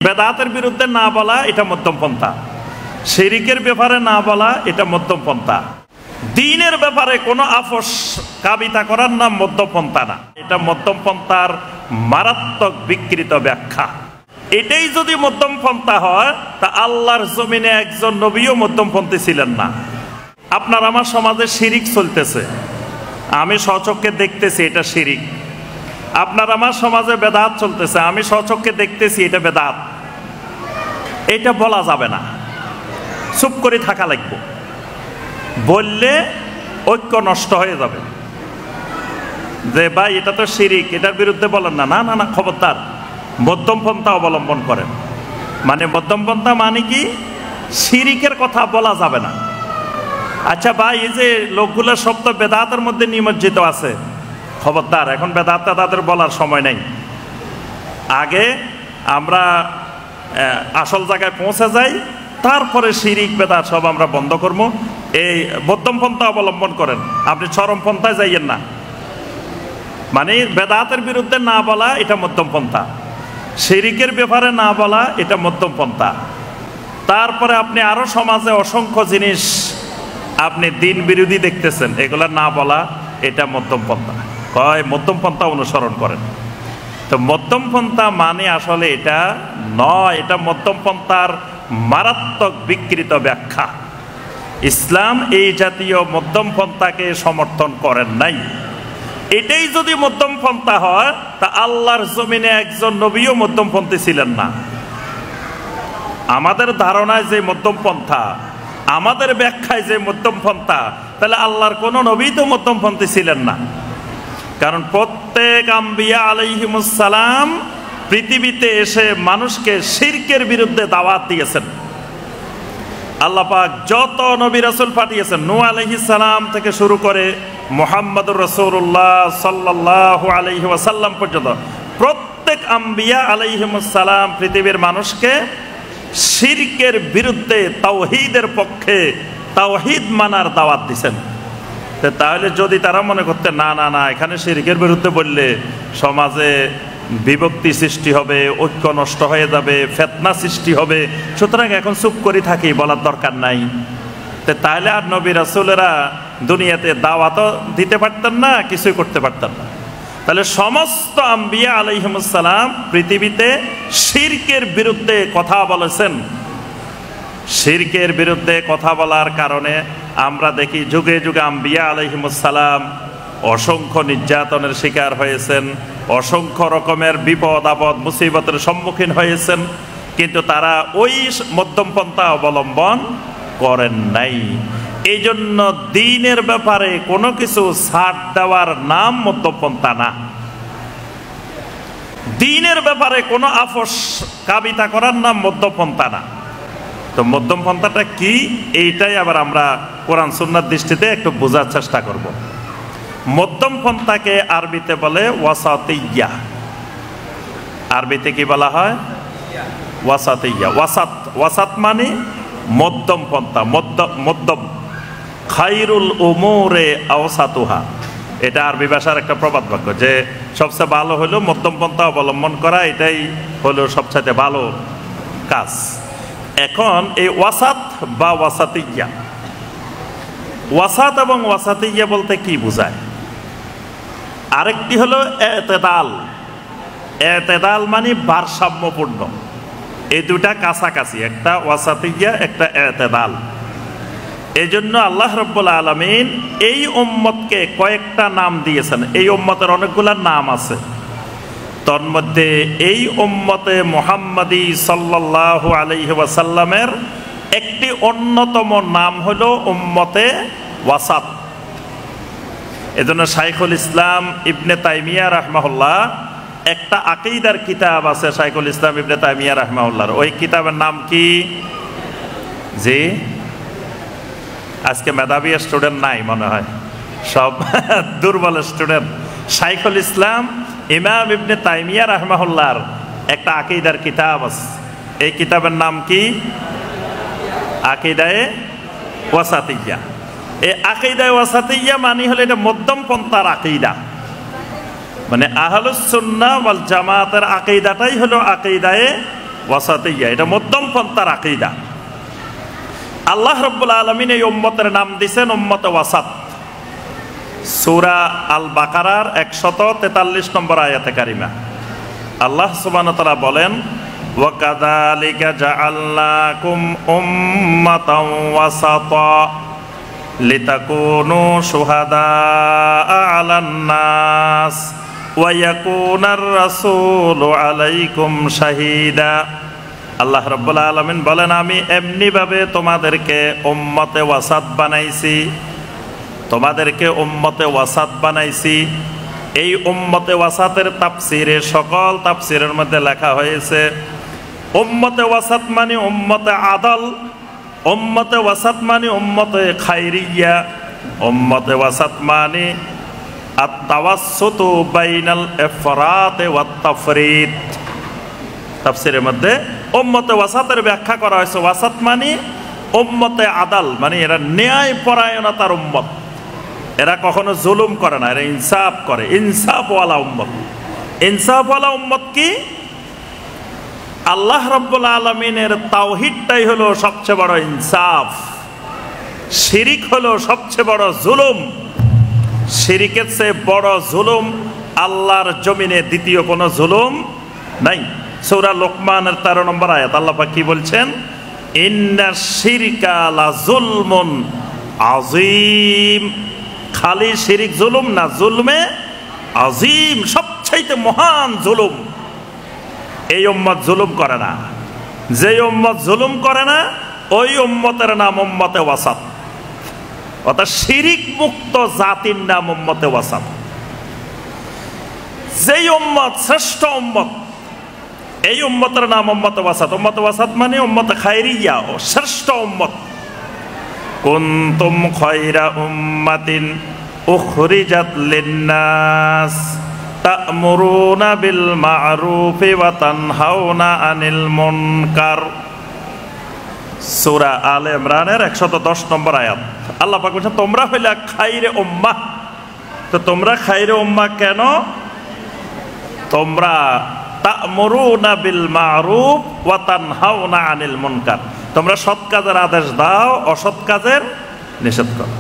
বেদাতের বিরুদ্ধে না বলা এটা মধ্যম পন্থা, শিরকের ব্যাপারে না বলা এটা মধ্যম পন্থা, দ্বীনের ব্যাপারে কোনো আপোষ কাবিতা করার নাম মধ্যম পন্থা না, এটা মধ্যম পন্থার মারাত্মক বিকৃত ব্যাখ্যা। এটাই যদি মধ্যম পন্থা হয় তা আল্লাহর জমিনে একজন নবীও মধ্যমপন্থী ছিলেন না। আপনার আমার সমাজে শিরিক চলতেছে, আমি স্বচক্ষে দেখতেছি এটা শিরিক। আপনার আমার সমাজে বেদাত চলতেছে, আমি স্বচক্ষে দেখতেছি এটা বেদাত। এটা বলা যাবে না, চুপ করে থাকা লাগবে। বললে ঐক্য নষ্ট হয়ে যাবে যে ভাই এটা তো শিরিক, এটার বিরুদ্ধে বলেন না। না না না, খবরদার, মধ্যম পন্থা অবলম্বন করেন। মানে মধ্যম পন্থা মানে কি? শিরিকের কথা বলা যাবে না। আচ্ছা ভাই, এই যে লোকগুলো সব তো বেদাতের মধ্যে নিমজ্জিত আছে, খবরদার, এখন বেদাত তাদের বলার সময় নেই। আগে আমরা আসল জায়গায় পৌঁছে যাই, তারপরে শিরিক বেদাত সব আমরা বন্ধ করবো। এই মধ্যম পন্থা অবলম্বন করেন, আপনি চরম পন্থায় যাইয়েন না। মানে বেদাতের বিরুদ্ধে না বলা এটা মধ্যম পন্থা, শিরিকের ব্যাপারে না বলা এটা মধ্যম পন্থা। তারপরে আপনি আরো সমাজে অসংখ্য জিনিস আপনি দিন বিরোধী দেখতেছেন, এগুলা না বলা এটা মধ্যম পন্থা। কয় মধ্যম পন্থা অনুসরণ করেন। তো মধ্যম পন্থা মানে আসলে এটা নয়, এটা মধ্যম পন্থার মারাত্মক বিকৃত ব্যাখ্যা। ইসলাম এই জাতীয় মধ্যম পন্থাকে সমর্থন করেন নাই। এটাই যদি মধ্যম পন্থা হয় তা আল্লাহর জমিনে একজন নবীও মধ্যমপন্থী ছিলেন না। আমাদের ধারণায় যে মধ্যম পন্থা, আমাদের ব্যাখ্যায় যে মধ্যম পন্থা, তাহলে আল্লাহর কোন নবী তো মধ্যমপন্থী ছিলেন না। কারণ প্রত্যেক আম্বিয়া আলাইহিমুস সালাম পৃথিবীতে এসে মানুষকে শিরকের বিরুদ্ধে দাওয়াত দিয়েছেন। আল্লাহ পাক যত নবী রাসূল পাঠিয়েছেন, নূহ আলাইহিস সালাম থেকে শুরু করে মুহাম্মদুর রাসূলুল্লাহ সাল্লাল্লাহু আলাইহি ওয়াসাল্লাম পর্যন্ত প্রত্যেক আম্বিয়া আলাইহিমুস সালাম পৃথিবীর মানুষকে শিরকের বিরুদ্ধে তাওহীদের পক্ষে, তাওহীদ মানার দাওয়াত দিয়েছেন। তাহলে যদি তারা মনে করতে না না না, এখানে শিরকের বিরুদ্ধে বললে সমাজে বিভক্তি সৃষ্টি হবে, ঐক্য নষ্ট হয়ে যাবে, ফিতনা সৃষ্টি হবে, সুতরাং এখন চুপ করে থাকি, বলার দরকার নাই, তাহলে আর নবী রাসূলেরা দুনিয়াতে দাওয়াতও দিতে পারতেন না, কিছুই করতে পারতেন না। তাহলে সমস্ত আম্বিয়া আলাইহিমুস সালাম পৃথিবীতে শিরকের বিরুদ্ধে কথা বলেছেন। শিরকের বিরুদ্ধে কথা বলার কারণে আমরা দেখি যুগে যুগে আম্বিয়া আলাইহিমুস সালাম অসংখ্য নির্যাতনের শিকার হয়েছেন, অসংখ্য রকমের বিপদ আপদ মুসিবতের সম্মুখীন হয়েছেন, কিন্তু তারা ওই মধ্যম পন্থা অবলম্বন করেন নাই। এই জন্য দ্বীনের ব্যাপারে কোনো কিছু ছাড় দেওয়ার নাম মধ্যম পন্থা না। দ্বীনের ব্যাপারে কোনো আপোষ কাবিতা করার নাম মধ্যম পন্থা না। তো মধ্যম পন্থাটা কি, এইটাই আবার আমরা কোরআন সুন্নাহর দৃষ্টিতে একটু বোঝার চেষ্টা করব। মধ্যম পন্থাকে আরবিতে বলে ওয়াসাতিয়া। আরবিতে কি বলা হয়? ওয়াসাতিয়া। ওয়াসাত, ওয়াসাত মানে মধ্যম পন্থা, মধ্যম। খায়রুল উমুরে আওসাতুহা, এটা আরবি ভাষার একটা প্রবাদ বাক্য, যে সবচেয়ে ভালো হলো মধ্যম পন্থা অবলম্বন করা, এটাই হলো সবচেয়ে ভালো কাজ। এখন এই ওয়াসাত বা ওয়াসাতিয়া, ওয়াসাত এবং ওয়াসাতিয়া বলতে কি বোঝায়? আরেকটি হলো এতেদাল। এতেদাল মানে ভারসাম্যপূর্ণ। এই দুটা কাছাকাছি, একটা ওয়াসাতিয়া, একটা এতেদাল। এই জন্য আল্লাহ রাব্বুল আলামিন এই উম্মতকে কয়েকটা নাম দিয়েছেন। এই উম্মতের অনেকগুলা নাম আছে, তন্মধ্যে এই উম্মতে মুহাম্মাদি সাল্লাল্লাহু আলাইহি ওয়াসাল্লামের একটি অন্যতম নাম হলো উম্মতে ওয়াসাত। এজন্য শাইখুল ইসলাম ইবনে তাইমিয়া রাহমাহুল্লাহ একটা আকীদার কিতাব আছে, শাইখুল ইসলাম ইবনে তাইমিয়া রাহমাহুল্লাহর। ওই কিতাবের নাম কি? জি, আজকে মেধাবী স্টুডেন্ট নাই মনে হয়, সব দুর্বল স্টুডেন্ট। শাইখুল ইসলাম ইমাম ইবনে তাইমিয়া রাহমাহুল্লাহর একটা আকীদার কিতাব আছে। এই কিতাবের নাম কি? আকীদায়ে ওয়াসাতিয়া। এই আকীদায়ে ওয়াসাতিয়া মানে হলো এটা মধ্যম পন্থার আকীদা। মানে আহলুস সুন্নাহ ওয়াল জামাতের আকীদাটাই হলো আকীদায়ে ওয়াসাতিয়া, এটা মধ্যম পন্থার আকীদা। আল্লাহ রাব্বুল আলামিন এই উম্মতের নাম দিয়েছেন উম্মতে ওয়াসাত। সূরা আল বাকারার 143 নম্বর আয়াতে কারিমা আল্লাহ সুবহানাহু ওয়া তাআলা বলেন, ওয়া কাযালিকা জাআলনাকুম উম্মাতাও ওয়াসাতা লিতাকুনু শুহাদাআ আলান নাস ওয়া ইয়াকুনার রাসূলু আলাইকুম শাহীদা। আল্লাহ রাব্বুল আলামিন বলেন, আমি এমনিভাবে তোমাদেরকে উম্মতে ওয়াসাত বানাইছি, তোমাদেরকে উম্মতে ওয়াসাত বানাইছি। এই উম্মতে ওয়াসাতের তাফসীরে সকল তাফসীরের মধ্যে লেখা হয়েছে উম্মতে ওয়াসাত মানে উম্মতে আদল, উম্মতে ওয়াসাত মানে উম্মতে খায়রিয়া, উম্মতে ওয়াসাত মানে আত-তাওয়াসসুতু বাইনাল ইফরাত ওয়াত তাফরীদ। তাফসীরের মধ্যে উম্মতে ওয়াসাতের ব্যাখ্যা করা হয়েছে ওয়াসাত মানে উম্মতে আদাল, মানে এরা ন্যায় পরায়ণতার উম্মত, এরা কখনো জুলুম করে না, এরা ইনসাফ করে, ইনসাফওয়ালা উম্মত। ইনসাফওয়ালা উম্মত কি? আল্লাহ রাব্বুল আলামিনের তাওহীদটাই হলো সবচেয়ে বড় ইনসাফ, শিরিক হলো সবচেয়ে বড় জুলুম। শিরিকের চেয়ে বড় জুলুম আল্লাহর জমিনে দ্বিতীয় কোনো জুলুম নাই। সূরা লোকমানের 13 নম্বর আয়াত আল্লাহ পাক কি বলছেন, ইন্নাশ শিরকা লা যুলমুন আযীম। খালি শিরিক জুলুম না, জুলমে আযীম, সবচাইতে মহান জুলুম। এই উম্মত জুলুম করে না। যে উম্মত জুলুম করে না ওই উম্মতের নাম উম্মতে ওয়াসাত, অর্থাৎ শিরিক মুক্ত জাতির নাম উম্মতে ওয়াসাত। যেই উম্মত শ্রেষ্ঠ উম্মত, এই উম্মতের নাম উম্মতে ওয়াসাত। উম্মতে ওয়াসাত মানে উম্মতে খায়রিয়া, ও শ্রেষ্ঠ উম্মত। কুনতুম খায়রা উম্মাতিন উখরিজাত লিন-নাস তা'মুরুনা বিল মা'রুফি ওয়া তানহাউনা আনিল মুনকার। সূরা আলে ইমরানের 110 নম্বর আয়াত আল্লাহ পাক বলেন, তোমরা হইলা খায়রে উম্মাহ। তো তোমরা খায়রে উম্মাহ কেন? তোমরা তা'মুরুনা বিল মা'রুফ ওয়া তানহাউনা আনিল মুনকার, তোমরা সৎ কাজের আদেশ দাও, অসৎ কাজের নিষেধ করো।